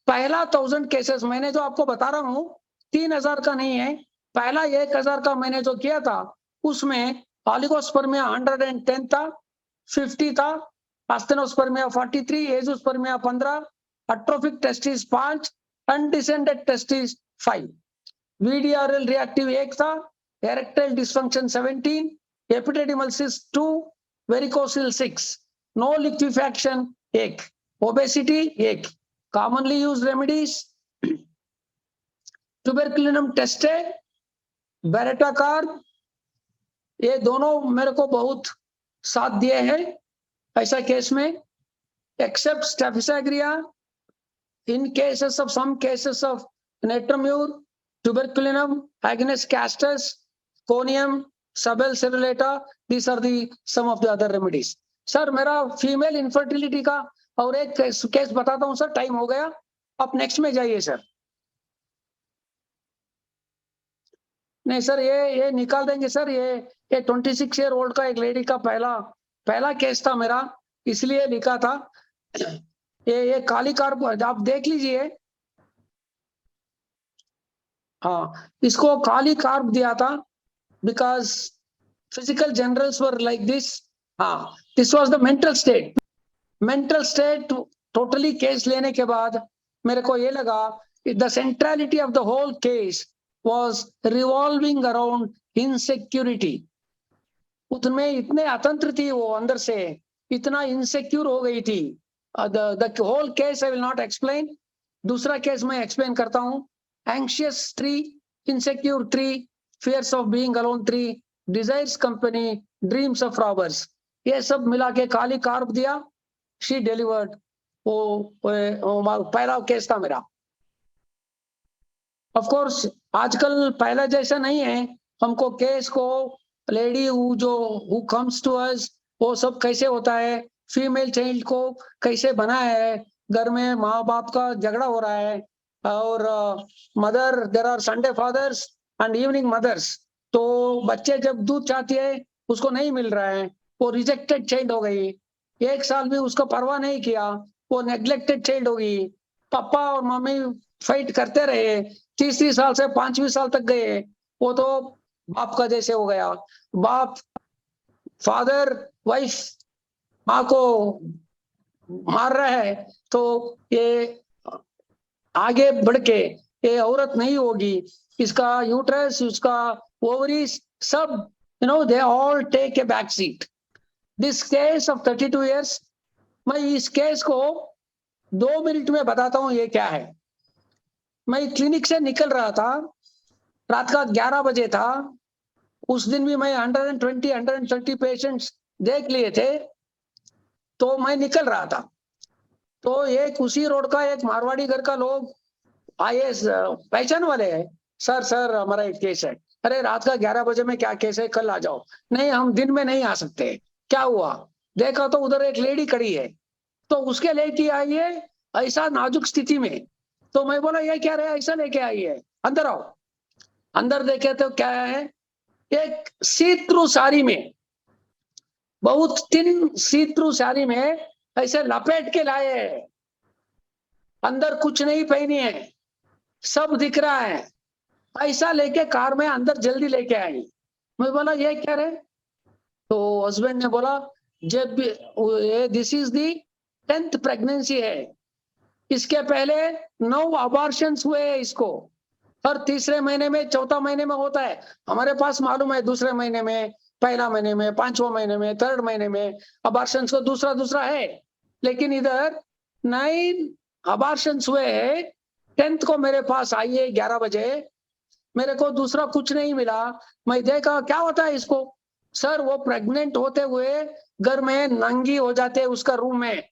पहला 1000 केसेस मैंने जो आपको बता रहा हूं 3000 का नहीं है, पहला 1000 का मैंने जो किया था उसमें ऑलिगोस्पर्मिया 110 था, 50 था, asthenospermia 43, azoospermia 15, atrophic testis 5, undescended testis 5, VDRL reactive 1 था, erectile dysfunction 17, epididymal cyst 2, varicocele 6, no liquefaction 1, obesity 1, commonly used remedies tuberculinum testes, baryta carb, ये दोनों मेरे को बहुत साथ दिए हैं ऐसा केस में, except staphysagria, in cases of some cases of natrum mur, tuberculinum, agnus castus, conium, sabal serrulata, these are the some of the other remedies. Sir मेरा फीमेल इनफर्टिलिटी का और एक केस बताता हूं सर, टाइम हो गया, आप नेक्स्ट में जाइए सर। नहीं सर, ये निकाल देंगे सर, ये 26 ईयर ओल्ड का एक लेडी का पहला केस था मेरा, इसलिए लिखा था। ये काली कार्ब आप देख लीजिए, हाँ, इसको काली कार्ब दिया था because physical generals were like this. हाँ, this was the mental state totally case लेने के बाद मेरे को ये लगा the centrality of the whole case was revolving around insecurity। उसमें इतने अतंत्र थी वो, अंदर से इतना इनसिक्योर हो गई थी। the whole case I will not explain, दूसरा केस मैं एक्सप्लेन करता हूँ। anxious 3, insecure 3, fears of being alone 3, desires company, dreams of robbers। ये सब मिला के खाली कार्ब दिया, शी डिलीवर्ड। वो पहला केस था मेरा। ऑफ कोर्स आजकल पहले जैसा नहीं है, हमको केस को लेडी जो हु कम्स टू अस, वो सब कैसे होता है, फीमेल चाइल्ड को कैसे बना है, घर में माँ बाप का झगड़ा हो रहा है, और mother, there are Sunday fathers and evening mothers. तो बच्चे जब दूध चाहती है उसको नहीं मिल रहा है, वो रिजेक्टेड चाइल्ड हो गई, 1 साल भी उसको परवाह नहीं किया, वो नेग्लेक्टेड चाइल्ड हो गई। पापा और मम्मी फाइट करते रहे, 30 साल से 5वीं साल तक गए, वो तो बाप का जैसे हो गया। बाप, फादर वाइफ माँ को मार रहा है, तो ये आगे बढ़ के ये औरत नहीं होगी, इसका यूट्रस, उसका ओवरीज सब, they all take a back seat. This case of 32 years, मैं इस केस को 2 मिनट में बताता हूं ये क्या है। मैं क्लिनिक से निकल रहा था, रात का 11 बजे था। उस दिन भी मैं 130 पेशेंट्स देख लिए थे, तो मैं निकल रहा था। तो एक उसी रोड का एक मारवाड़ी घर का लोग आए, पहचान वाले हैं, सर हमारा एक केस है। अरे रात का 11 बजे में क्या केस है, कल आ जाओ। नहीं, हम दिन में नहीं आ सकते। क्या हुआ? देखा तो उधर एक लेडी खड़ी है, तो उसके लेके आई है ऐसा नाजुक स्थिति में। तो मैं बोला ये क्या रहे, ऐसा लेके आई है, अंदर आओ। अंदर देखे तो क्या है, एक सी थ्रू साड़ी में, बहुत थिन सी थ्रू साड़ी में ऐसे लपेट के लाए है, अंदर कुछ नहीं पहनी है, सब दिख रहा है, ऐसा लेके कार में अंदर जल्दी लेके आई। मैं बोला ये क्या रहे? तो हस्बैंड ने बोला जब this is the 10th pregnancy है, इसके पहले 9 अबॉर्शंस हुए हैं इसको, हर तीसरे महीने में, चौथा महीने में होता है। हमारे पास मालूम है दूसरे महीने में, पहला महीने में, 5वां महीने में, 3rd महीने में अबॉर्शंस को दूसरा है, लेकिन इधर 9 अबॉर्शंस हुए हैं। 10th को मेरे पास आई है 11 बजे, मेरे को दूसरा कुछ नहीं मिला। मैं देखा क्या होता है इसको, सर वो प्रेग्नेंट होते हुए घर में नंगी हो जाते हैं, उसका रूम में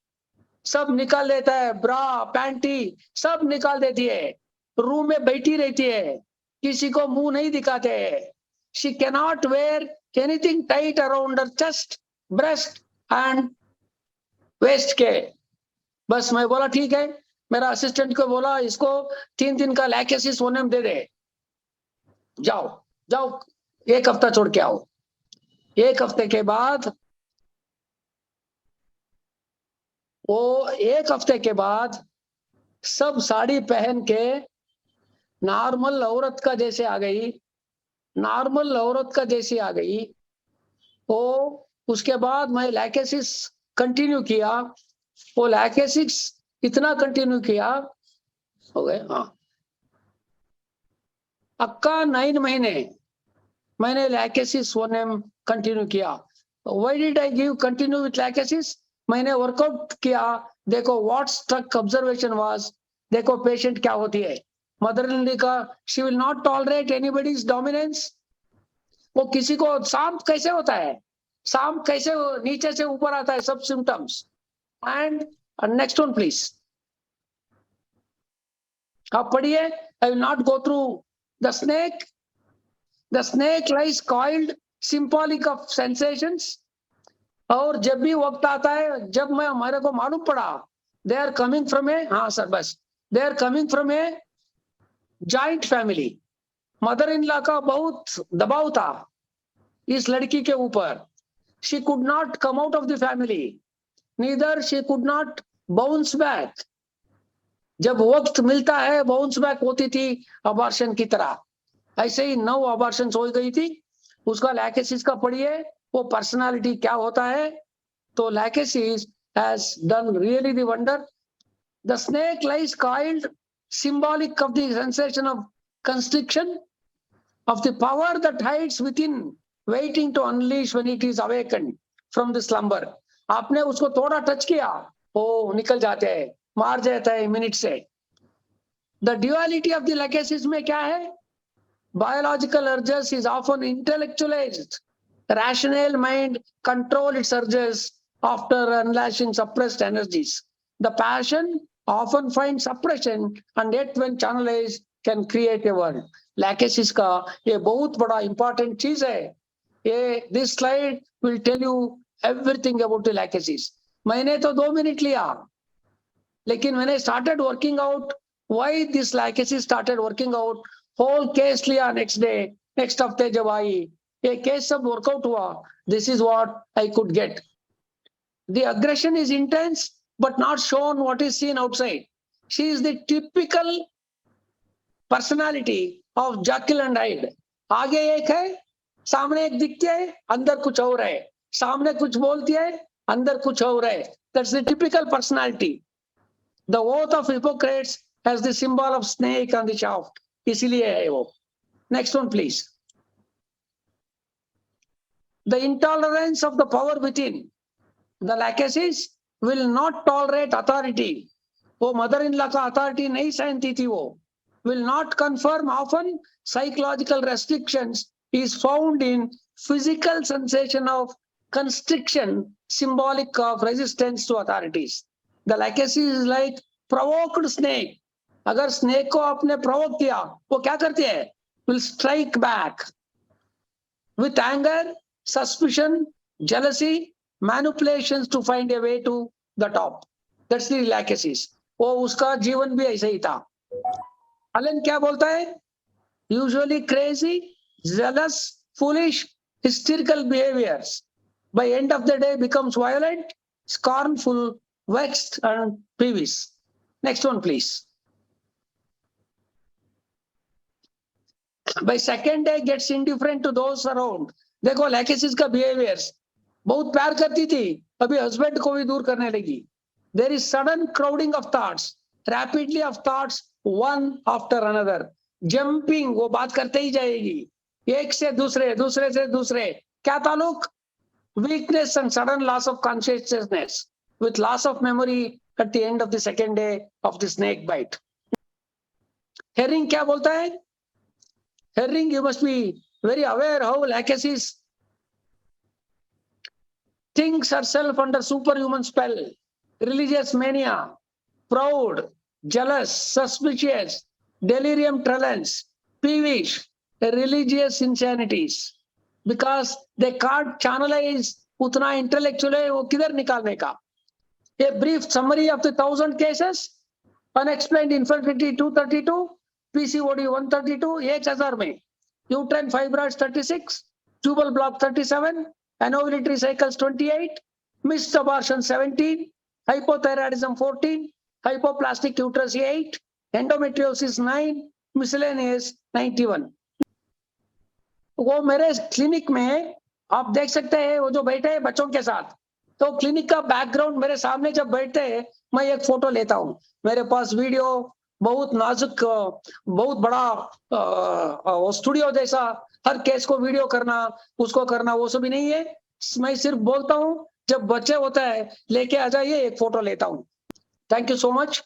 सब निकाल देता है, ब्रा पैंटी सब निकाल देती है, रूम में बैठी रहती है, किसी को मुंह नहीं दिखाते है। She cannot wear anything tight around her chest, breast and waist के। बस मैं बोला ठीक है, मेरा असिस्टेंट को बोला इसको 3 दिन का लैकेसिस होने में दे दे, जाओ 1 हफ्ता छोड़ के आओ। 1 हफ्ते के बाद, वो 1 हफ्ते के बाद सब साड़ी पहन के नॉर्मल औरत का जैसे आ गई, नॉर्मल औरत का जैसी आ गई। वो उसके बाद मैं लैकेसिस कंटिन्यू किया, वो लैकेसिस इतना कंटिन्यू किया, हो गए हाँ पक्का 9 महीने मैंने लैकेसिस होने कंटिन्यू किया। Why did I give continue with lachesis? मैंने वर्कआउट किया, देखो व्हाट स्ट्रक ऑब्जर्वेशन वाज, देखो पेशेंट क्या होती है। मदर इन लॉ का, she will not tolerate anybody's dominance. वो किसी को सांप कैसे होता है, सांप कैसे नीचे से ऊपर आता है, सब symptoms. And next one please, आप पढ़िए, I will not go through the snake. The snake lies coiled, symbolic of sensations. और जब भी वक्त आता है, जब मैं हमारे को मालूम पड़ा they are coming from a, हाँ सर बस, they are coming from a joint family. Mother in law का बहुत दबाव था इस लड़की के ऊपर। She could not come out of the family, neither she could not bounce back. जब वक्त मिलता है बाउंस बैक होती थी अबॉर्शन की तरह, ऐसे ही 9 अबॉर्शन हो गई थी। उसका लैकेसिस का पढ़िए, वो पर्सनालिटी क्या होता है। तो lachesis has done really the wonder. The snake lies coiled, symbolic of the sensation of constriction of the power that hides within, waiting to unleash when it is awakened from the slumber. आपने उसको थोड़ा टच किया, वो निकल जाते हैं, मार जाता है मिनट से। The duality of the lackesis में क्या है? Biological urges is often intellectualized Rational mind control its urges after unleashing suppressed energies. The passion often finds suppression, and yet when channelized can create a world. Lachesis का ये बहुत बड़ा important चीज है. ये this slide will tell you everything about the Lachesis. मैंने तो 2 मिनट लिया, लेकिन when I started working out why this Lachesis started working out, whole case लिया next day, next हफ्ते जब आई, ये case सब workout हुआ. This is what I could get. The aggression is intense, but not shown what is seen outside. She is the typical personality of Jekyll and Hyde. आगे एक है, सामने एक दिखती है, अंदर कुछ और है. सामने कुछ बोलती है, अंदर कुछ और है. That's the typical personality. The oath of Hippocrates has the symbol of snake on the shaft. इसीलिए है वो. Next one, please. The intolerance of the power within. The Lachesis will not tolerate authority. वो mother-in-law का authority नहीं सहती थी वो. Will not confirm often psychological restrictions is found in physical sensation of constriction, symbolic of resistance to authorities. The Lachesis is like provoked snake. अगर snake को आपने provoke किया, वो क्या करती है? Will strike back with anger, suspicion, jealousy, manipulations to find a way to the top. That's the Lachesis. वो उसका जीवन भी ऐसा ही था. Allen क्या बोलता है? Usually crazy, zealous, foolish, hysterical behaviors. By end of the day becomes violent, scornful, vexed and peevish. Next one, please. By second day gets indifferent to those around. देखो Lachesis का behaviors. बहुत प्यार करती थी, अभी husband को भी दूर करने लगी. There is sudden crowding of thoughts, rapidly of thoughts, one after another. Jumping, वो बात करते ही जाएगी. एक से दूसरे, दूसरे से दूसरे. क्या ताल्लुक? Weakness and sudden loss of consciousness with loss of memory at the end of the second day of the snake bite. Herring क्या बोलता है? Herring, you must be very aware how Lachesis thinks herself under superhuman spell, religious mania, proud, jealous, suspicious, delirium tremens, peevish, religious insanities. Because they can't channelize उतना intellectual है वो किधर निकालने का. A brief summary of the 1,000 cases, unexplained infertility 232, PCOD 132, 1000 में, uterine fibroids 36, tubal block 37, anovulatory cycles 28, missed abortion 17, hypothyroidism 14, hypoplastic uterus 8, endometriosis 9, miscellaneous 91. वो मेरे क्लिनिक में आप देख सकते हैं वो जो बैठे हैं बच्चों के साथ, तो क्लिनिक का बैकग्राउंड मेरे सामने जब बैठते हैं मैं एक फोटो लेता हूँ. मेरे पास वीडियो बहुत नाजुक, बहुत बड़ा स्टूडियो जैसा हर केस को वीडियो करना, उसको करना, वो सब भी नहीं है. मैं सिर्फ बोलता हूँ जब बच्चे होता है लेके आ जाइए, एक फोटो लेता हूँ. Thank you so much.